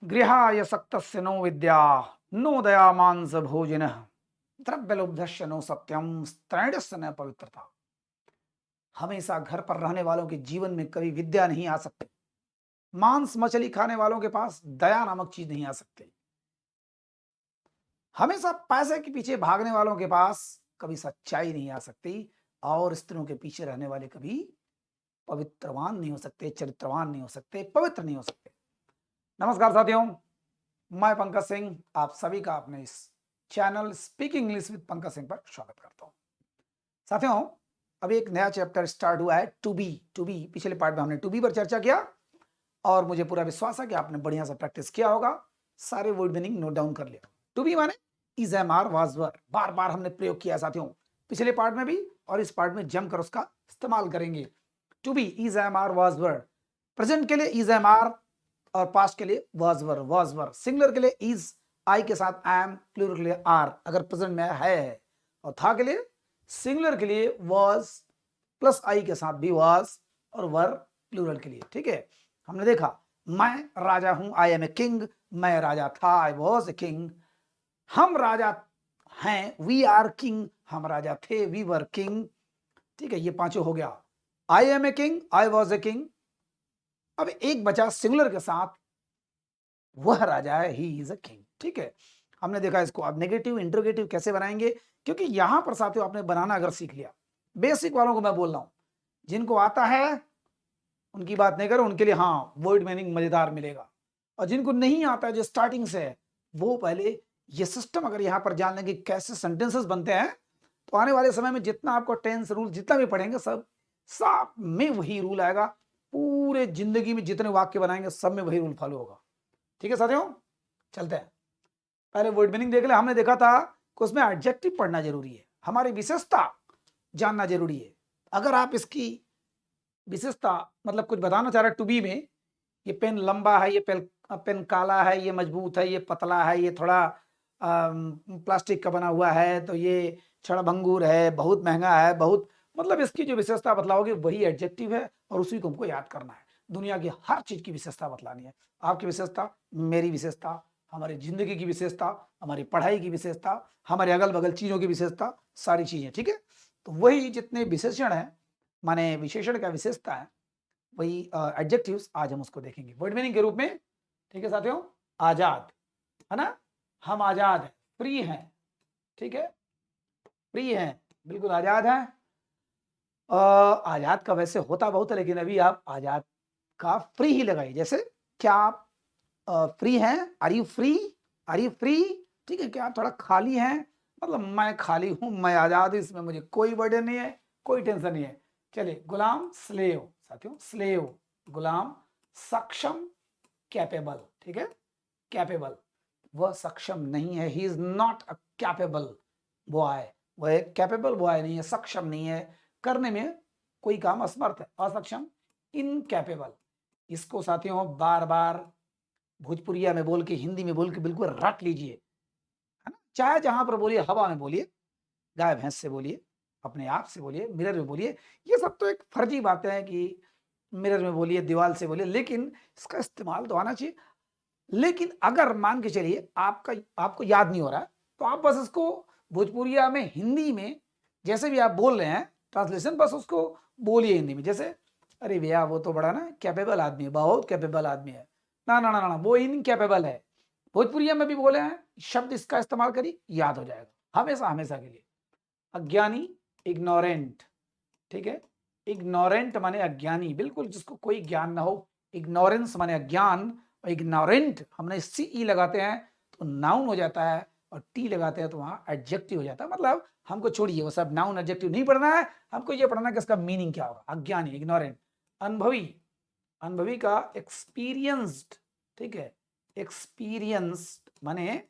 गृहाय सक्तस्य no विद्या no दया मांस भोजन द्रव्यलुब्धस्य no सत्यम स्त्रैणस्य न पवित्रता। हमेशा घर पर रहने वालों के जीवन में कभी विद्या नहीं आ सकती। मांस मछली खाने वालों के पास दया नामक चीज नहीं आ सकती। हमेशा पैसे के पीछे भागने वालों के पास कभी सच्चाई नहीं आ सकती। और स्त्रियों के पीछे रहने वाले कभी पवित्रवान नहीं हो सकते, चरित्रवान नहीं हो सकते, पवित्र नहीं हो सकते। नमस्कार साथियों, मैं पंकज सिंह आप सभी का अपने इस channel speaking English with Pankaj Singh पर स्वागत करता हूं। साथियों, अभी एक नया चैप्टर स्टार्ट हुआ है टू बी। पिछले पार्ट में हमने टू बी पर चर्चा किया और मुझे पूरा विश्वास है कि आपने बढ़िया से प्रैक्टिस किया होगा, सारे वर्ड मीनिंग नोट डाउन कर लिया। टू बी माने is am are was were, बार बार हमने प्रयोग किया साथियों, पिछले पार्ट में भी और इस पार्ट में जमकर उसका इस्तेमाल करेंगे। To be is am are was were, present के लिए इज एम आर और पास्ट के लिए वाज वर, सिंगुलर के लिए इज आई के साथ एम, प्लूरल के लिए आर अगर प्रेजेंट में है, और था के लिए सिंगुलर के लिए वाज प्लस आई के साथ भी वाज, और वर प्लूरल के लिए। ठीक है, हमने देखा मैं राजा हूं, आई एम ए किंग, मैं राजा था, आई वॉज ए किंग। हम राजा हैं, वी आर किंग, हम राजा थे, वी वर किंग। ठीक है, ये पांचों हो गया। I am a king, I was a king. अब एक बचा सिंगुलर के साथ, वह राजा है, ही इज अ किंग। ठीक है, हमने देखा इसको। अब नेगेटिव इंट्रोगेटिव कैसे बनाएंगे, क्योंकि यहां पर साथियों आपने बनाना अगर सीख लिया, बेसिक वालों को मैं बोल रहा हूं, जिनको आता है उनकी बात नहीं करो, उनके लिए हाँ वर्ड मीनिंग मजेदार मिलेगा, और जिनको नहीं आता है जो स्टार्टिंग से है, वो पहले ये सिस्टम अगर यहां पर जान लेंगे कैसे सेंटेंसेस बनते हैं, तो आने वाले समय में जितना आपको टेंस रूल जितना भी पढ़ेंगे सब में वही रूल आएगा। पूरे जिंदगी में जितने वाक्य बनाएंगे सब में वही रूल फॉलो होगा। ठीक है साथियों, चलते हैं। पहले वर्ड मीनिंग देख ले। हमने देखा था कि उसमें एडजेक्टिव पढ़ना जरूरी है, हमारी विशेषता जानना जरूरी है। अगर आप इसकी विशेषता मतलब कुछ बताना चाह रहे टू बी में, ये पेन लंबा है, ये पेन काला है, ये मजबूत है, ये पतला है, ये थोड़ा प्लास्टिक का बना हुआ है, तो ये क्षणभंगुर है, बहुत महंगा है, बहुत, मतलब इसकी जो विशेषता बतलाओगे वही एडजेक्टिव है, और उसी को हमको याद करना है। दुनिया की हर चीज की विशेषता बतलानी है। आपकी विशेषता, मेरी विशेषता, हमारी जिंदगी की विशेषता, हमारी पढ़ाई की विशेषता, हमारे अगल बगल चीजों की विशेषता, सारी चीजें। ठीक है, तो वही जितने विशेषण है, माने विशेषण का विशेषता है, वही एडजेक्टिव्स आज हम उसको देखेंगे वर्ड मीनिंग के रूप में। ठीक है साथियों, आजाद है ना, हम आजाद हैं, फ्री हैं। ठीक है, फ्री हैं, बिल्कुल आजाद हैं। आजाद का वैसे होता बहुत है, लेकिन अभी आप आजाद का फ्री ही लगाइए। जैसे क्या आप फ्री हैं, are you free, are you free. ठीक है, क्या आप थोड़ा खाली हैं, मतलब मैं खाली हूं, मैं आजाद हूं, इसमें मुझे कोई बर्डन नहीं है, कोई टेंशन नहीं है। चलिए, गुलाम स्लेव साथियों, स्लेव गुलाम, सक्षम कैपेबल। ठीक है, कैपेबल, वह सक्षम नहीं है, he is not a capable boy, वह एक कैपेबल बॉय नहीं है, सक्षम नहीं है, करने में कोई काम असमर्थ है, असक्षम, इनकैपेबल। इसको साथियों बार बार भोजपुरिया में बोल के, हिंदी में बोल के बिल्कुल रट लीजिए, है ना। चाहे जहां पर बोलिए, हवा में बोलिए, गाय भैंस से बोलिए, अपने आप से बोलिए, मिरर में बोलिए। ये सब तो एक फर्जी बातें हैं कि मिरर में बोलिए, दीवार से बोलिए, लेकिन इसका इस्तेमाल तो आना चाहिए। लेकिन अगर मान के चलिए आपको याद नहीं हो रहा है, तो आप बस इसको भोजपुरिया में, हिंदी में जैसे भी आप बोल रहे हैं ट्रांसलेशन, बस उसको बोलिए हिंदी में। जैसे अरे भैया वो तो बड़ा ना कैपेबल आदमी है, बहुत कैपेबल आदमी है, ना ना ना ना, वो इनकैपेबल है। भोजपुरिया में भी बोले हैं, शब्द इसका इस्तेमाल करिए, याद हो जाएगा हमेशा हमेशा के लिए। अज्ञानी, इग्नोरेंट। ठीक है, इग्नोरेंट माने अज्ञानी, बिल्कुल जिसको कोई ज्ञान ना हो। इग्नोरेंस माने अज्ञान, और इग्नोरेंट हमने सी ई लगाते हैं तो नाउन हो जाता है, और टी लगाते हैं तो वहां एडजेक्टिव हो जाता है। मतलब हमको छोड़िए वो सब नाउन एडजेक्टिव नहीं पढ़ना है, हमको ये पढ़ना है कि इसका मीनिंग क्या होगा। अज्ञानी, इग्नोरेंट। अनुभवी, अनुभवी का एक्सपीरियंस्ड। ठीक है, एक्सपीरियंस्ड माने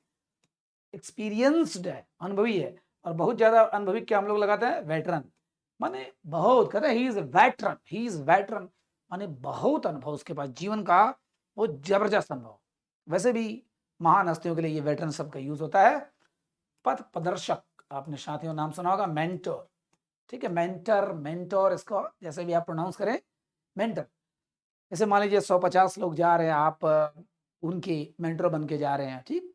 एक्सपीरियंस्ड है, अनुभवी है। और बहुत ज्यादा अनुभवी क्या हम लोग लगाते हैं, वेटरन, माने बहुत, कहते हैं he is veteran, he is veteran माने बहुत अनुभव उसके पास जीवन का, वो जबरदस्त अनुभव। वैसे भी महान हस्तियों के लिए ये वेटरन शब्द का यूज होता है। पथ प्रदर्शक, आपने साथियों नाम सुना होगा, मेंटर। ठीक है, मेंटर, मेंटोर, इसको जैसे भी आप प्रोनाउंस करें, मेंटर। जैसे मान लीजिए 150 लोग जा रहे हैं, आप उनके मेंटर बन के जा रहे हैं। ठीक,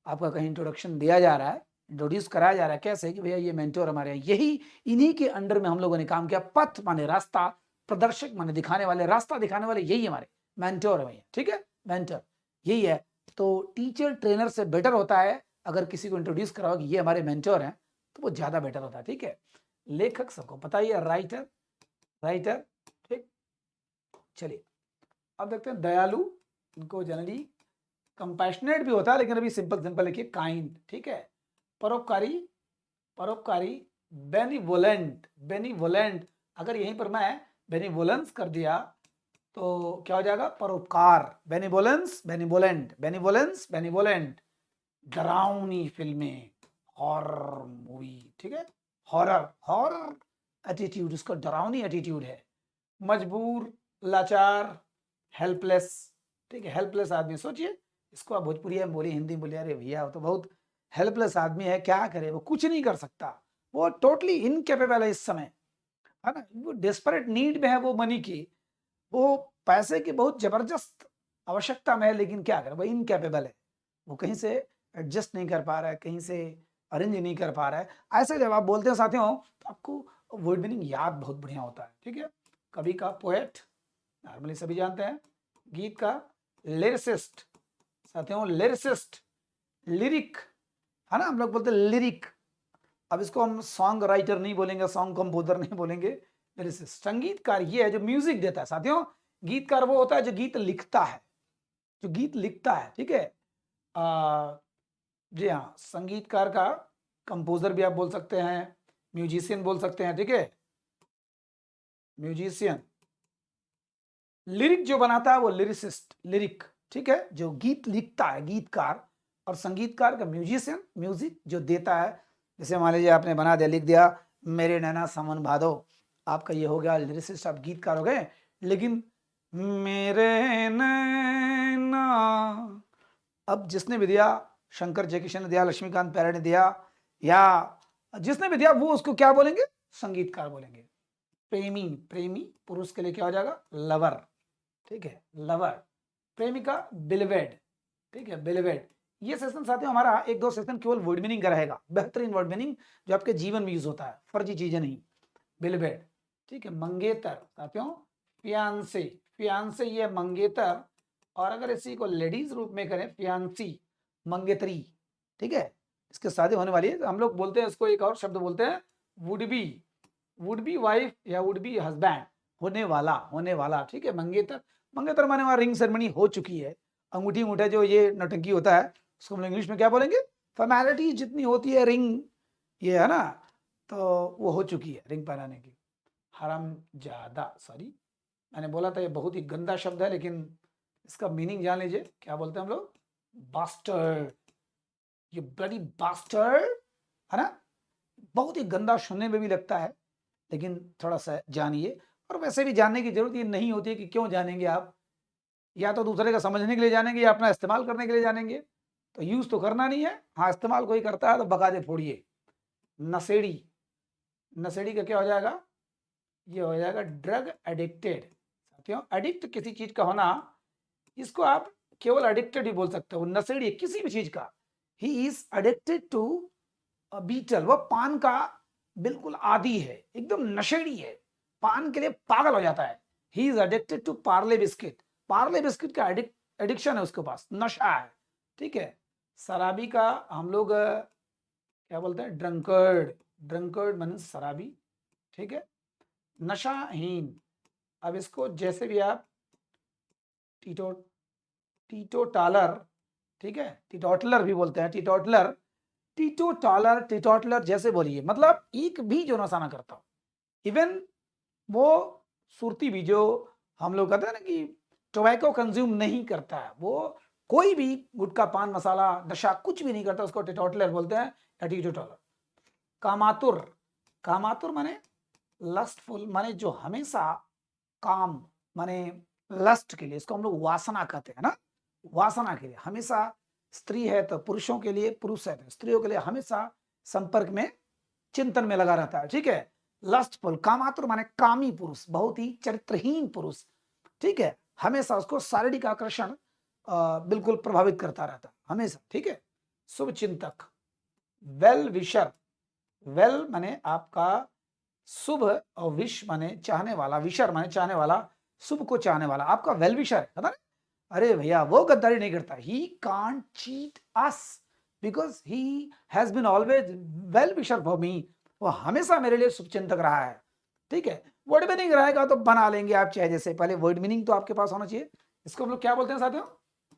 आपका कहीं इंट्रोडक्शन दिया जा रहा है, इंट्रोड्यूस कराया जा रहा है, कैसे कि भैया ये मेंटर हमारे हैं। यही इन्हीं के अंडर में हम लोगों ने काम किया। पथ माने रास्ता, प्रदर्शक माने दिखाने वाले, रास्ता दिखाने वाले, यही हमारे मेंटर है भैया। ठीक है, मेंटर यही है। तो टीचर ट्रेनर से बेटर होता है अगर किसी को इंट्रोड्यूस कराओ कि ये हमारे मेंटर हैं, तो वो ज्यादा बेटर होता है। ठीक है, लेखक सबको पता ही है, राइटर, राइटर। ठीक, चलिए अब देखते हैं दयालु, इनको जनरली कंपैशनेट भी होता है, लेकिन अभी सिंपल सिंपल लिखिए, काइंड। ठीक है, परोपकारी, परोपकारी, बेनिवोलेंट, बेनिवोलेंट। अगर यहीं पर मैं बेनिवोलेंस कर दिया तो क्या हो जाएगा, परोपकार। बेनिवोलेंस, बेनिवोलेंट, बेनिवोलेंस, बेनिवोलेंट। डरावनी फिल्में, हॉरर मूवी। ठीक है, हॉरर, हॉरर एटीट्यूड, उसका डरावनी एटीट्यूड है। मजबूर, लाचार, हेल्पलेस। ठीक है, हेल्पलेस आदमी, सोचिए इसको आप भोजपुरी में बोलिए, हिंदी में बोलिए, अरे भैया वो तो बहुत हेल्पलेस आदमी है, क्या करे, वो कुछ नहीं कर सकता, वो टोटली इनकेपेबल है इस समय, है ना, वो डेस्परेट नीड में है वो मनी की, वो पैसे की बहुत जबरदस्त आवश्यकता में है, लेकिन क्या करे, वो इनकेपेबल है, वो कहीं से एडजस्ट नहीं कर पा रहा है, कहीं से अरेंज नहीं कर पा रहा है। ऐसे जब आप बोलते हैं साथियों, तो आपको वर्ड मीनिंग याद बहुत बढ़िया होता है। ठीक है, कवि का पोएट नॉर्मली सभी जानते हैं, गीत का लिरिसिस्ट, साथियों लिरिसिस्ट, लिरिक, है ना, हम लोग बोलते हैं लिरिक। अब इसको हम सॉन्ग राइटर नहीं बोलेंगे, सॉन्ग कंपोजर नहीं बोलेंगे, लिरिसिस्ट। संगीतकार ये है जो म्यूजिक देता है साथियों। गीतकार वो होता है जो गीत लिखता है, जो गीत लिखता है। ठीक है, जी हाँ, संगीतकार का कंपोजर भी आप बोल सकते हैं, म्यूजिशियन बोल सकते हैं। ठीक है, म्यूजिशियन। लिरिक जो बनाता है वो लिरिसिस्ट, लिरिक। ठीक है, जो गीत लिखता है, गीतकार। और संगीतकार का म्यूजिशियन, म्यूजिक जो देता है। जैसे मान लीजिए आपने बना दिया, लिख दिया मेरे नैना सावन भादो, आपका ये हो गया लिरिसिस्ट, आप गीतकार हो गए। लेकिन मेरे नैना, अब जिसने भी दिया, शंकर जयकिशन ने दिया, लक्ष्मीकांत प्यारे ने दिया, या जिसने भी दिया, वो उसको क्या बोलेंगे, संगीतकार बोलेंगे। प्रेमी, प्रेमी पुरुष के लिए क्या हो जाएगा, लवर। ठीक है, लवर। प्रेमिका, बिलवेड। ठीक है, बिलवेड। ये सेशन साथियों हमारा एक दो सेशन केवल वर्ड मीनिंग का रहेगा, बेहतरीन वर्ड मीनिंग जो आपके जीवन में यूज होता है, फर्जी चीजें नहीं। बिलवेड। ठीक है, मंगेतर साथियों, फियांसे, फियांसे ये मंगेतर। और अगर इसी को लेडीज रूप में करें, फियांसी, मंगेतरी। ठीक है, इसके शादी होने वाली है, तो हम लोग बोलते हैं इसको, एक और शब्द बोलते हैं, would be, would be wife या वुड बी हस्बैंड, होने वाला, होने वाला। ठीक है, मंगेतर, मंगेतर माने वहां रिंग सेरेमनी हो चुकी है, अंगूठी अंगूठा जो ये नौटंकी होता है, उसको हम इंग्लिश में क्या बोलेंगे, फॉर्मेलिटी जितनी होती है, रिंग, ये है ना, तो वो हो चुकी है रिंग पहनाने की। हराम ज्यादा, सॉरी मैंने बोला था ये बहुत ही गंदा शब्द है, लेकिन इसका मीनिंग जान लीजिए, क्या बोलते हैं हम लोग, बास्टर्ड, ये ब्लडी बास्टर्ड, है ना, बहुत ही गंदा सुनने में भी लगता है, लेकिन थोड़ा सा जानिए। और वैसे भी जानने की जरूरत ये नहीं होती है कि क्यों जानेंगे आप, या तो दूसरे का समझने के लिए जानेंगे या अपना इस्तेमाल करने के लिए जानेंगे, तो यूज तो करना नहीं है। हाँ, इस्तेमाल कोई करता है तो बगादे फोड़िए। नशेड़ी, नशेड़ी का क्या हो जाएगा, ये हो जाएगा ड्रग एडिक्टेड। साथियों, एडिक्ट किसी चीज का होना, इसको आप केवल एडिक्टेड ही बोल सकते हो, नशेड़ी किसी भी चीज का। He is addicted to betel, वो पान का बिल्कुल आदी है, एकदम नशेड़ी है, पान के लिए पागल हो जाता है। He is addicted to Parle biscuit, Parle biscuit का एडिक्शन है उसके पास, नशा है। ठीक है, शराबी का हम लोग क्या बोलते हैं, ड्रंकर्ड, ड्रंकर्ड मीन शराबी। ठीक है, नशाहीन। अब इसको जैसे भी आप टीटो, टीटो टालर, ठीक है, टीटोटलर भी बोलते हैं, टीटोटलर, टीटो टालर, टीटोटलर जैसे बोलिए, मतलब एक भी जो नशा ना करता हो। इवन वो सुरती भी, जो हम लोग कहते हैं ना कि टोबैको कंज्यूम नहीं करता है, वो कोई भी गुटखा पान मसाला नशा कुछ भी नहीं करता, उसको टीटोटलर बोलते हैं या टीटोटलर। कामातुर, कामातुर माने लस्टफुल, माने जो हमेशा काम, माने लस्ट के लिए, इसको हम लोग वासना कहते हैं ना, वासना के लिए हमेशा, स्त्री है तो पुरुषों के लिए, पुरुष है तो स्त्रियों के लिए हमेशा संपर्क में, चिंतन में लगा रहता है। ठीक है, लस्टफुल, कामातुर माने कामी पुरुष, बहुत ही चरित्रहीन पुरुष। ठीक है, हमेशा उसको शारीरिक आकर्षण बिल्कुल प्रभावित करता रहता है हमेशा, ठीक है। शुभ चिंतक, वेल विशर, वेल माने आपका शुभ और विश माने चाहने वाला, विशर माने चाहने वाला, शुभ को चाहने वाला, आपका वेल विशर है, पता नहीं? अरे भैया वो गद्दारी नहीं करता, he can't cheat us because he has been always well wisher for me, वो हमेशा मेरे लिए शुभचिंतक रहा है, ठीक है। वर्ड मीनिंग रहेगा तो बना लेंगे आप चाहे जैसे, पहले वर्ड मीनिंग तो आपके पास होना चाहिए। इसको हम लोग क्या बोलते हैं साथियों?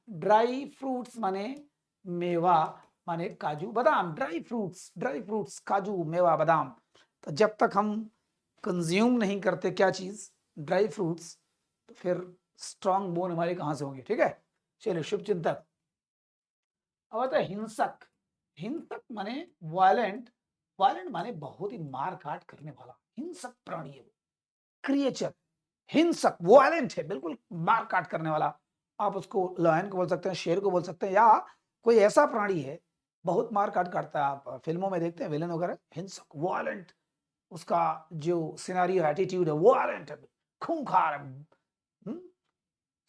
ड्राई फ्रूट्स माने मेवा, माने काजू बादाम, ड्राई फ्रूट्स काजू मेवा बादाम। तो जब तक हम कंज्यूम नहीं करते क्या चीज, ड्राई फ्रूट्स, तो फिर स्ट्रॉन्ग बोन हमारे कहां से होंगे, ठीक है। चलिए, शुभ चिंतक। अब आता है हिंसक, हिंसक माने वायलेंट, वायलेंट माने बहुत ही मार काट करने वाला, हिंसक प्राणी है वो, क्रिएचर, हिंसक वायलेंट है, बिल्कुल मार काट करने वाला। आप उसको लायन को बोल सकते हैं, शेर को बोल सकते हैं, या कोई ऐसा प्राणी है बहुत मार काट करता है, आप फिल्मों में देखते हैं विलेन वगैरह, हिंसक वायलेंट, उसका जो सिनारियो एटीट्यूड है वायलेंट है, खूंखार है।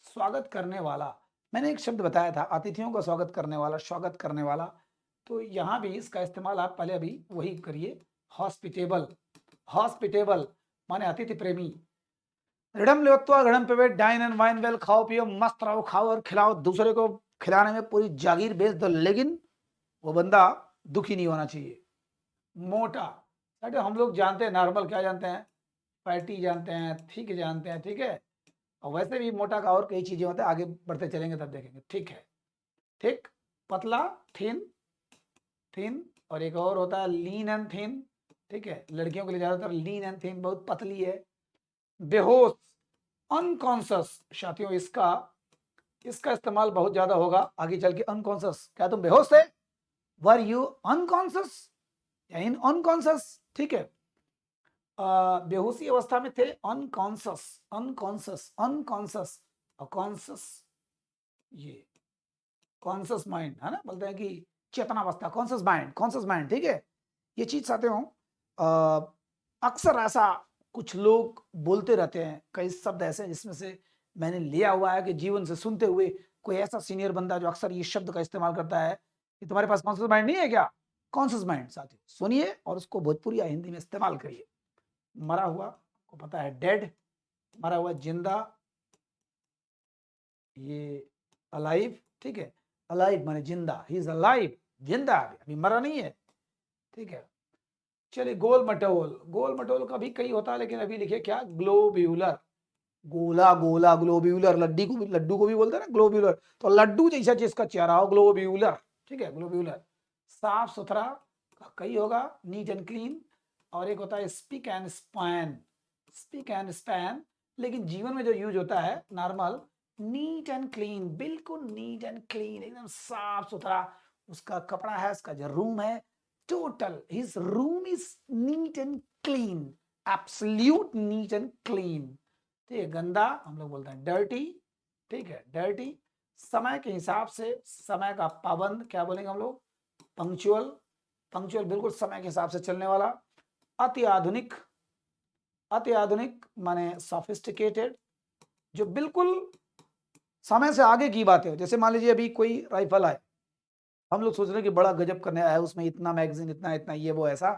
स्वागत करने वाला, मैंने एक शब्द बताया था अतिथियों का स्वागत करने वाला, स्वागत करने वाला, तो यहां भी इसका इस्तेमाल आप पहले अभी वही करिए, हॉस्पिटेबल, हॉस्पिटेबल माने अतिथि प्रेमी। ऋणम लेवत्वा ऋणम पे डाइन एंड वाइन वेल, खाओ पियो मस्त रहो, खाओ और खिलाओ, दूसरे को खिलाने में पूरी जागीर बेच दो, लेकिन वो बंदा दुखी नहीं होना चाहिए। मोटा, अरे हम लोग जानते हैं नॉर्मल क्या जानते हैं, फैटी जानते हैं, थिक जानते हैं, ठीक है। और वैसे भी मोटा का और कई चीजें होते हैं, आगे बढ़ते चलेंगे तब देखेंगे, ठीक है। थिक, पतला, थिन, थिन, और एक और होता है लीन एंड थिन, ठीक है। लड़कियों के लिए ज्यादातर लीन एंड थिन, बहुत पतली है। बेहोश, अनकॉन्शियस, साथियों इसका इसका इस्तेमाल बहुत ज्यादा होगा आगे चल के। अनकॉन्शियस, क्या तुम बेहोश थे? वर यू अनकॉन्शियस या इन अनकॉन्शियस, ठीक है। बेहोशी अवस्था में थे, अनकॉन्शियस, अनकॉन्शियस, अनकॉन्शियस, कॉन्शियस, ये कॉन्शियस माइंड है ना, बोलते हैं कि चेतनावस्था, कॉन्शियस माइंड, ठीक है। ये चीज साथियों अक्सर ऐसा कुछ लोग बोलते रहते हैं, कई शब्द ऐसे हैं जिसमें से मैंने लिया हुआ है कि जीवन से सुनते हुए, कोई ऐसा सीनियर बंदा जो अक्सर ये शब्द का इस्तेमाल करता है कि तुम्हारे पास कॉन्शियस माइंड नहीं है क्या? कॉन्शियस माइंड साथियों सुनिए और उसको भोजपुरी या हिंदी में इस्तेमाल करिए। मरा हुआ को पता है डेड, मरा हुआ जिंदा, ये अलाइव, ठीक है। अलाइव माने जिंदा, ही इज अलाइव, जिंदा है, अभी मरा नहीं है, ठीक है। चलिए, गोल मटोल, गोल मटोल का भी कई होता है, लेकिन अभी लिखिए क्या, ग्लोब्यूलर, गोला गोला ग्लोब्यूलर, लड्डू को भी बोलते हैं ना ग्लोब्यूलर, तो लड्डू जैसा जिसका चेहरा हो, ग्लोब्यूलर, ठीक है, ग्लोब्यूलर। साफ सुथरा का कई होगा, नीट एंड क्लीन, और एक होता है speak and span, speak and span, लेकिन जीवन में जो यूज होता है नॉर्मल, नीट एंड क्लीन, बिल्कुल नीट एंड क्लीन, एकदम साफ सुथरा उसका कपड़ा है, उसका जो रूम है, total his room is neat and clean, absolute neat and clean, ठीक है। गंदा हम लोग बोलते हैं डर्टी, ठीक है, डर्टी। समय के हिसाब से, समय का पाबंद क्या बोलेंगे हम लोग, पंक्चुअल, पंक्चुअल बिल्कुल समय के हिसाब से चलने वाला। अति आधुनिक, अति आधुनिक माने सोफिस्टिकेटेड, जो बिल्कुल समय से आगे की बात है। जैसे मान लीजिए अभी कोई राइफल आए, हम लोग सोच रहे हैं कि बड़ा गजब करने आया है, उसमें इतना मैगजीन, इतना इतना ये वो ऐसा,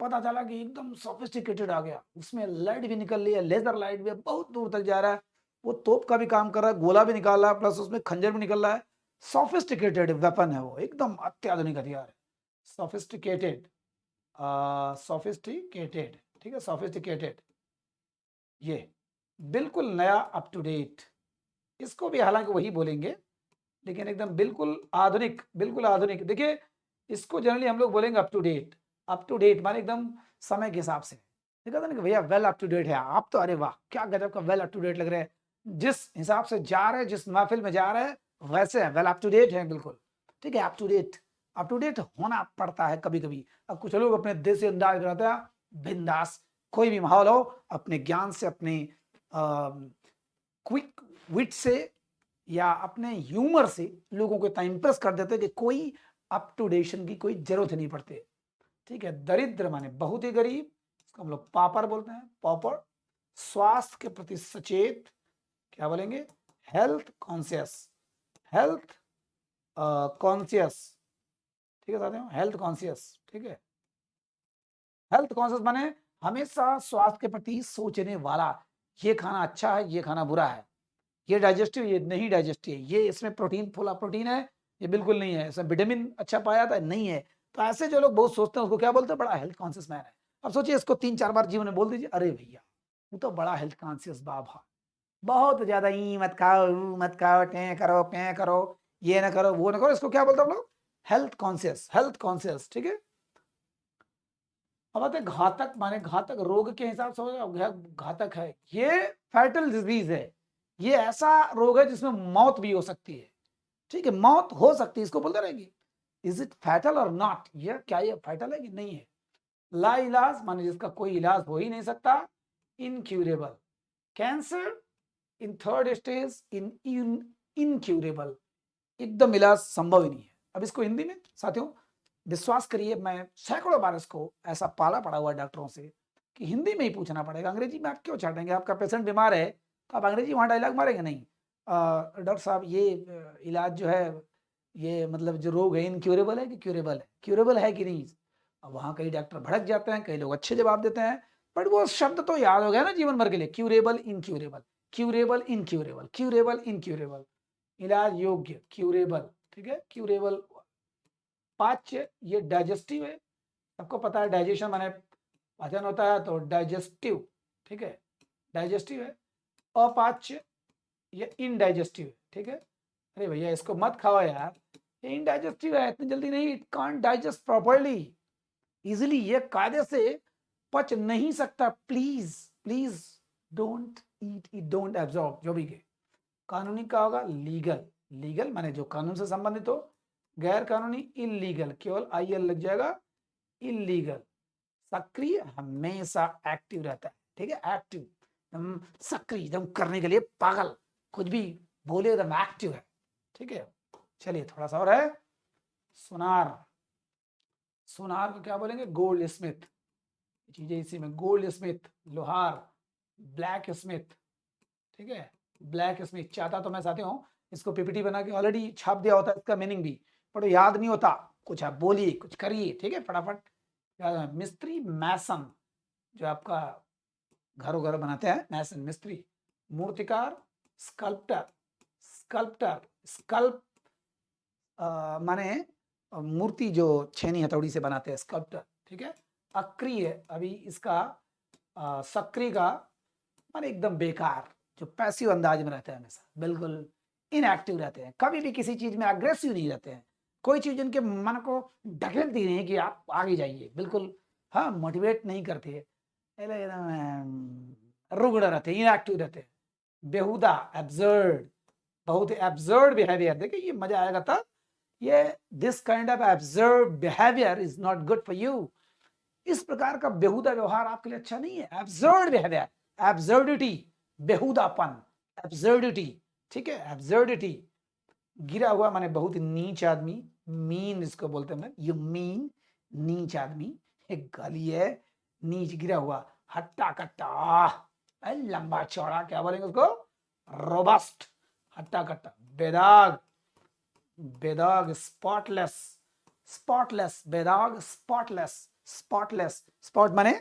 पता चला कि एकदम सोफिस्टिकेटेड आ गया, उसमें लाइट भी निकल रही है, लेजर लाइट भी है, बहुत दूर तक जा रहा है, वो तोप का भी काम कर रहा है, गोला भी निकाल रहा है, प्लस उसमें खंजर भी निकल रहा है, सोफिस्टिकेटेड वेपन है वो, एकदम अत्याधुनिक हथियार है, सोफिस्टिकेटेड, सोफिस्टिकेटेड, ठीक है, सोफिस्टिकेटेड, ये बिल्कुल नया, अप टू डेट, इसको भी हालांकि वही बोलेंगे, लेकिन एकदम बिल्कुल आधुनिक, बिल्कुल आधुनिक। देखिए, इसको जनरली हम लोग बोलेंगे up to date, up to date माने एकदम समय के हिसाब से। देखा था ना कि भैया वेल अप टू डेट है आप, तो अरे वाह क्या गजब का वेल अप टू डेट लग रहे हैं, जिस हिसाब से जा रहे हैं, जिस महफिल में जा रहे हैं वैसे है, वेल अप टू डेट है बिल्कुल, ठीक है। Up to date, up to date होना पड़ता है कभी कभी। अब कुछ लोग अपने देसी अंदाज रहते हैं, बिंदास, कोई भी माहौल हो, अपने ज्ञान से, अपने क्विक विट से या अपने ह्यूमर से लोगों को इतना इंप्रेस कर देते कि कोई अप टू डेशन की कोई जरूरत नहीं पड़ती, ठीक है। दरिद्र माने बहुत ही गरीब, इसको हम लोग पापर बोलते हैं, पॉपर। स्वास्थ्य के प्रति सचेत, क्या बोलेंगे, हेल्थ कॉन्शियस, हेल्थ कॉन्शियस, ठीक है साथियों, हेल्थ कॉन्शियस, ठीक है। हेल्थ कॉन्शियस माने हमेशा स्वास्थ्य के प्रति सोचने वाला, ये खाना अच्छा है, ये खाना बुरा है, ये डाइजेस्टिव, ये नहीं डाइजेस्टिव, ये इसमें प्रोटीन, फुल ऑफ प्रोटीन है, ये बिल्कुल नहीं है, इसमें विटामिन अच्छा पाया जाता है, नहीं है। तो ऐसे जो लोग बहुत सोचते हैं उसको क्या बोलते हैं, बड़ा हेल्थ कॉन्शियस मैन है। अब सोचिए इसको 3-4 बार जीवन में बोल दीजिए, अरे भैया वो तो बड़ा हेल्थ कॉन्शियस बाबा, बहुत ज्यादा ई मत खाओ, ऊ मत खाओ, टे करो, पे करो, ये ना करो, वो ना करो, इसको क्या बोलते हैं हम लोग, हेल्थ कॉन्शियस, हेल्थ कॉन्शियस, ठीक है। अब आते हैं घातक, माने घातक रोग के हिसाब से हो गया, घातक है, ये फैटल डिजीज है, ये ऐसा रोग है जिसमें मौत भी हो सकती है, ठीक है, मौत हो सकती है, इसको बोलते रहेंगे इज इट फैटल और नॉट, ये क्या ये फैटल है कि नहीं है। ला इलाज माने जिसका कोई इलाज हो ही नहीं सकता, incurable, cancer in third stage in incurable, एकदम इलाज संभव ही नहीं है। अब इसको हिंदी में साथियों विश्वास करिए, मैं सैकड़ों बार इसको ऐसा पाला पड़ा हुआ डॉक्टरों से कि हिंदी में ही पूछना पड़ेगा, अंग्रेजी में आप क्यों छाटेंगे, आपका पेशेंट बीमार है तो आप अंग्रेजी वहाँ डायलॉग मारेंगे नहीं। डॉक्टर साहब ये इलाज जो है, ये मतलब जो रोग है इनक्यूरेबल है कि क्यूरेबल है, क्यूरेबल है कि नहीं। अब वहाँ कई डॉक्टर भड़क जाते हैं, कई लोग अच्छे जवाब देते हैं, बट वो शब्द तो याद हो गया ना जीवन भर के लिए, curable incurable, curable incurable, curable incurable, इलाज योग्य, क्यूरेबल, ठीक है, क्यूरेबल। पाच्य ये डाइजेस्टिव है, सबको पता है डाइजेशन माने पाचन होता है तो डाइजेस्टिव, ठीक है, डाइजेस्टिव है। अपाच्य ये इनडाइजेस्टिव है, ठीक है। अरे भैया इसको मत खाओ यार, ये इनडाइजेस्टिव है, इतनी जल्दी नहीं, it can't digest properly, easily, ये कायदे से पच नहीं सकता, please please don't eat it, don't absorb, जो भी के। कानूनी का होगा लीगल, लीगल माने जो कानून से संबंधित हो, गैर कानूनी इलीगल, केवल IL लग जाएगा, इलीगल। सक्रिय हमेशा एक्टिव रहता है, ठीक है, एक्टिव, एकदम सक्रिय, एकदम करने के लिए पागल, कुछ भी बोले एकदम एक्टिव है, ठीक है। चलिए थोड़ा सा और है, सुनार, सुनार को क्या बोलेंगे, गोल्ड स्मिथ, चीजें इसी में, गोल्ड स्मिथ, लोहार, ब्लैक स्मिथ, ठीक है, ब्लैक स्मिथ। चाहता तो मैं साथी हूँ इसको PPT बना के ऑलरेडी छाप दिया होता है, इसका मीनिंग भी, पर याद नहीं होता, कुछ आप बोलिए, कुछ करिए, ठीक है, फटाफट याद है। मिस्त्री, मैसन, जो आपका घरों घर बनाते हैं, मैसन मिस्त्री। मूर्तिकार, स्कल्प्टर, स्कल्प्टर, स्कल्प माने मूर्ति जो छेनी हथौड़ी से बनाते हैं, स्कल्प्टर, ठीक है। अक्रिय, अभी इसका सक्रिय का माने एकदम बेकार, जो पैसिव अंदाज में रहते हैं, हमेशा बिल्कुल इनएक्टिव रहते हैं, कभी भी किसी चीज में अग्रेसिव नहीं रहते हैं, कोई चीज उनके मन को ढकेलती नहीं है कि आप आगे जाइए, बिल्कुल, हाँ, मोटिवेट नहीं करते, एकदम रुग्ण रहते हैं, इनएक्टिव रहते हैं। बेहुदा, एब्सर्ड, बहुत ही एब्सर्ड बिहेवियर, देखिए ये मजा आएगा तब, ये this kind of absurd behaviour is not good for you, इस प्रकार का बेहुदा व्यवहार आपके लिए अच्छा नहीं है, एब्सर्ड बिहेवियर, एब्सर्डिटी, बेहुदापन, एब्सर्डिटी, ठीक है, एब्सर्डिटी। गिरा हुआ माने बहुत नीच आदमी, मीन इसको बोलते हैं, यू मीन, नीच आदमी, एक गाली है, नीच, गिरा हुआ। हट्टा कट्टा, लंबा चौड़ा, क्या बोलेंगे उसको, रोबस्ट, हट्टा कट्टा। बेदाग, बेदाग, स्पॉटलेस, स्पॉटलेस, बेदाग, स्पॉटलेस, स्पॉटलेस, स्पॉट माने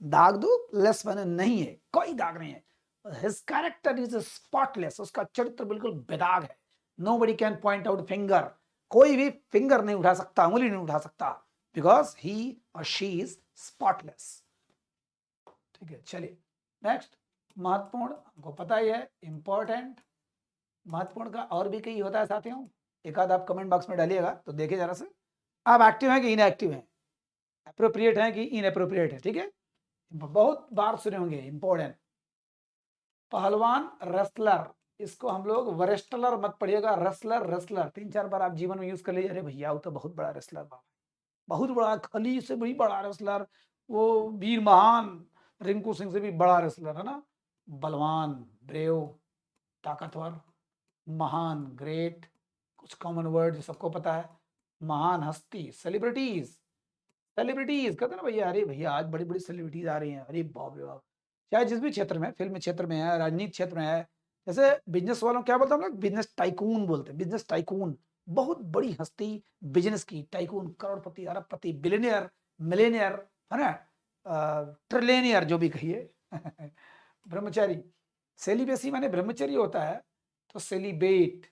दाग दो, लेस माने नहीं है, कोई दाग नहीं है, हिज कैरेक्टर इज स्पॉटलेस, उसका चरित्र बिल्कुल बेदाग है। Nobody can point out finger, कोई भी फिंगर नहीं उठा सकता, उंगली नहीं उठा सकता, बिकॉज ही और शी इज स्पॉटलेस, ठीक है। चलिए नेक्स्ट, महत्वपूर्ण, आपको पता ही है, इंपॉर्टेंट। महत्वपूर्ण का और भी कई होता है साथियों, एक आध आप कमेंट बॉक्स में डालिएगा तो देखिए जरा से, आप एक्टिव हैं कि इनएक्टिव हैं, अप्रोप्रिएट है कि इनअप्रोप्रिएट है, ठीक है, बहुत बार सुने होंगे, इंपॉर्टेंट। पहलवान, रेसलर, इसको हम लोग वरेस्टलर मत पढ़िएगा, रेसलर, रेसलर 3-4 बार आप जीवन में यूज कर लीजिए, अरे भैया वो तो बहुत बड़ा रेसलर बाबा, बहुत बड़ा, खली से भी बड़ा रेसलर, वो वीर महान रिंकू सिंह से भी बड़ा रेसलर है ना, बलवान, ब्रेव, ताकतवर, महान, ग्रेट, कुछ कॉमन वर्ड जो सबको पता है, महान हस्ती, सेलिब्रिटीज, सेलिब्रिटीज कहते हैं ना भैया, अरे भैया आज बड़ी बड़ी सेलिब्रिटीज आ रही हैं, अरे बाप रे बाप, चाहे जिस भी क्षेत्र में, फिल्म क्षेत्र में है, राजनीति क्षेत्र में है, जैसे बिजनेस वालों क्या बोलते हैं हम लोग, बिजनेस टाइकून बोलते हैं, बिजनेस टाइकून, बहुत बड़ी हस्ती बिजनेस की, टाइकून, करोड़पति, अरबपति, बिलियनियर, मिलेनियर, है ना, ट्रिलियनियर, जो भी कहिए। ब्रह्मचारी, सेलिबेसी माने ब्रह्मचर्य होता है, तो सेलिब्रेट,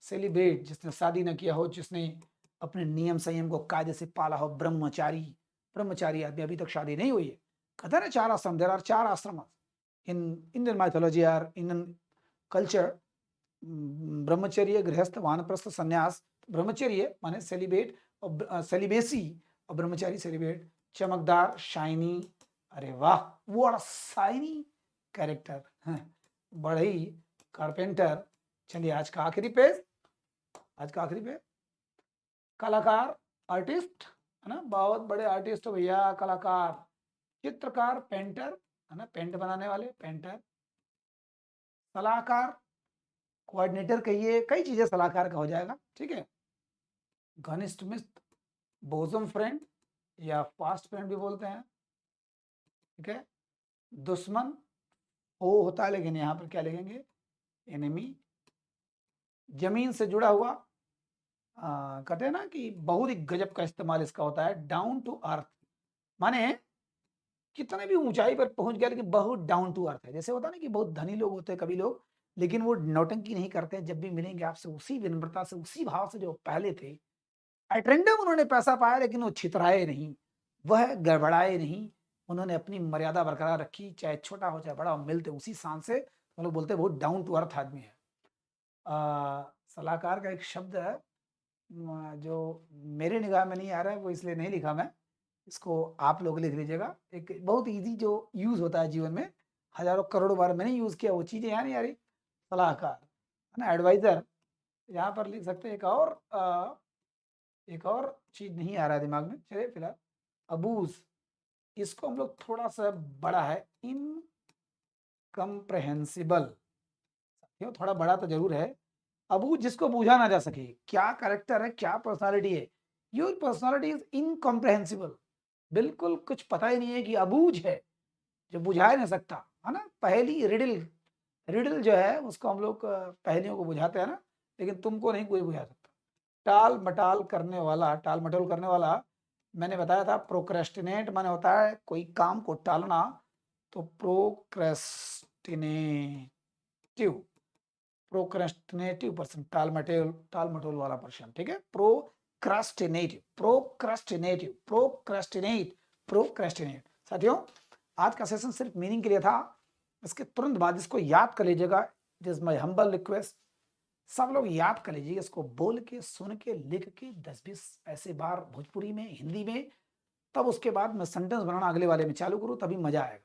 सेलिब्रेट जिसने शादी न किया हो, जिसने अपने नियम संयम को कायदे से पाला हो, ब्रह्मचारी, ब्रह्मचारी आदमी, अभी तक शादी नहीं हुई है। कहता है ना 4 आश्रम, there are 4 ashram in Indian mythology or Indian culture, brahmacharya, grihastha, वानप्रस्थ, संन्यास। ब्रह्मचर्य माने सेलिब्रेट, और सेलिबेसी, और ब्रह्मचारी सेलिब्रेट, चमकदार, शाइनी, अरे वाह, व्हाट अ शाइनी कैरेक्टर, बढ़ई, कारपेंटर। चलिए आज का आखिरी पेज, आज का आखिरी पेज, कलाकार, आर्टिस्ट, है ना, बहुत बड़े आर्टिस्ट हो भैया, कलाकार, चित्रकार, पेंटर, है ना, पेंट बनाने वाले, पेंटर, सलाहकार, कोऑर्डिनेटर कहिए, कई चीजें सलाहकार का हो जाएगा, ठीक है। घनिष्ठ मित्र, बोसम फ्रेंड या फास्ट फ्रेंड भी बोलते हैं, ठीक है। दुश्मन, ओ होता है, लेकिन यहां पर क्या लिखेंगे, एनिमी। जमीन से जुड़ा हुआ, कहते हैं ना कि बहुत ही गजब का इस्तेमाल इसका होता है, डाउन टू अर्थ, माने कितने भी ऊंचाई पर पहुंच गया लेकिन बहुत डाउन टू अर्थ है। जैसे होता है ना कि बहुत धनी लोग होते हैं कभी लोग, लेकिन वो नौटंकी नहीं करते, जब भी मिलेंगे आपसे उसी विनम्रता से, उसी भाव से जो पहले थे। एटेंडम उन्होंने पैसा पाया लेकिन वो छितराए नहीं, वह गड़बड़ाए नहीं, उन्होंने अपनी मर्यादा बरकरार रखी, चाहे छोटा हो चाहे बड़ा हो, मिलते उसी शान से। तो लोग बोलते हैं बहुत डाउन टू अर्थ आदमी है। सलाहकार का एक शब्द है, जो मेरे निगाह में नहीं आ रहा है, वो इसलिए नहीं लिखा मैं, इसको आप लोग लिख लीजिएगा। एक बहुत इजी जो यूज होता है जीवन में, हजारों करोड़ों बार मैंने यूज किया, वो चीजें यहाँ नहीं आ रही। सलाहकार, है ना, एडवाइजर, यहाँ पर लिख सकते हैं। एक और चीज नहीं आ रहा है दिमाग में, चलिए फिलहाल, अबूज, इसको हम लोग थोड़ा सा बड़ा है, इनकम्प्रहेंसिबल, थोड़ा बड़ा तो जरूर है। अबूझ, जिसको बूझा ना जा सके, क्या कैरेक्टर है, क्या पर्सनालिटी है, योर पर्सनालिटी इज इनकम्प्रहेंसिबल, बिल्कुल कुछ पता ही नहीं है, कि अबूझ है, जो बुझा ही नहीं सकता, है ना। पहली रिडल, रिडल जो है उसको हम लोग पहेलियों को बुझाते हैं ना, लेकिन तुमको नहीं कोई बुझा सकता। टाल मटाल करने वाला, टाल मटोल करने वाला, मैंने बताया था प्रोक्रेस्टिनेट माने होता है कोई काम को टालना, तो प्रोक्रेस्टिनेटिव, प्रोक्रेस्टिनेटिव पर्सन, टाल मटोल वाला पर्सन, ठीक है। प्रोक्रेस्टिनेटिव, प्रोक्रेस्टिनेटिव, प्रोक्रेस्टिनेट, प्रोक्रेस्टिनेट। साथियों, आज का सेशन सिर्फ मीनिंग के लिए था, इसके तुरंत बाद इसको याद कर लीजिएगा, it is my humble request, सब लोग याद कर लीजिए इसको, बोल के, सुन के, लिख के 10-20 ऐसे बार भोजपुरी में, हिंदी में, तब उसके बाद मैं सेंटेंस बनाना अगले वाले में चालू करूँ, तभी मजा आएगा,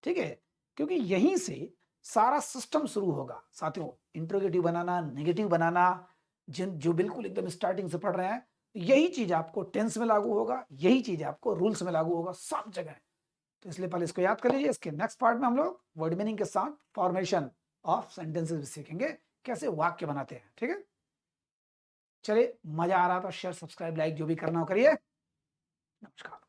ठीक है। क्योंकि यहीं से सारा सिस्टम शुरू होगा साथियों, इंट्रोगेटिव बनाना, नेगेटिव बनाना, जिन जो बिल्कुल एकदम स्टार्टिंग से पढ़ रहे हैं, यही चीज आपको टेंस में लागू होगा, यही चीज आपको रूल्स में लागू होगा, सब जगह। तो इसलिए पहले इसको याद कर लीजिए, इसके नेक्स्ट पार्ट में हम लोग वर्ड मीनिंग के साथ फॉर्मेशन ऑफ सेंटेंसेस भी सीखेंगे, कैसे वाक्य बनाते हैं, ठीक है। चलिए, मजा आ रहा तो शेयर, सब्सक्राइब, लाइक जो भी करना हो करिए। नमस्कार।